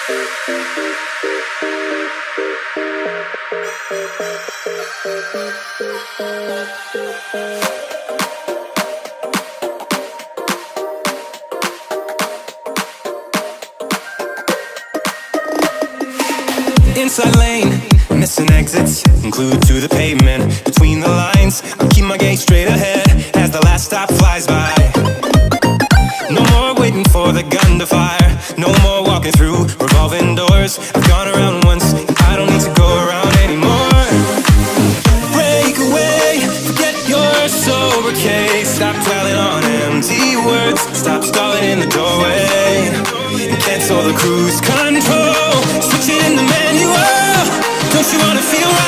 Inside lane, missing exits, glued to the pavement. Between the lines, I keep my gaze straight ahead as the last stop flies by. No more waiting for the gun to fire, no more walking through revolving doors. I've gone around once, I don't need to go around anymore. Break away, forget your sober case. Stop dwelling on empty words, stop stalling in the doorway, and cancel the cruise control. Switch it in the manual. Don't you wanna feel right?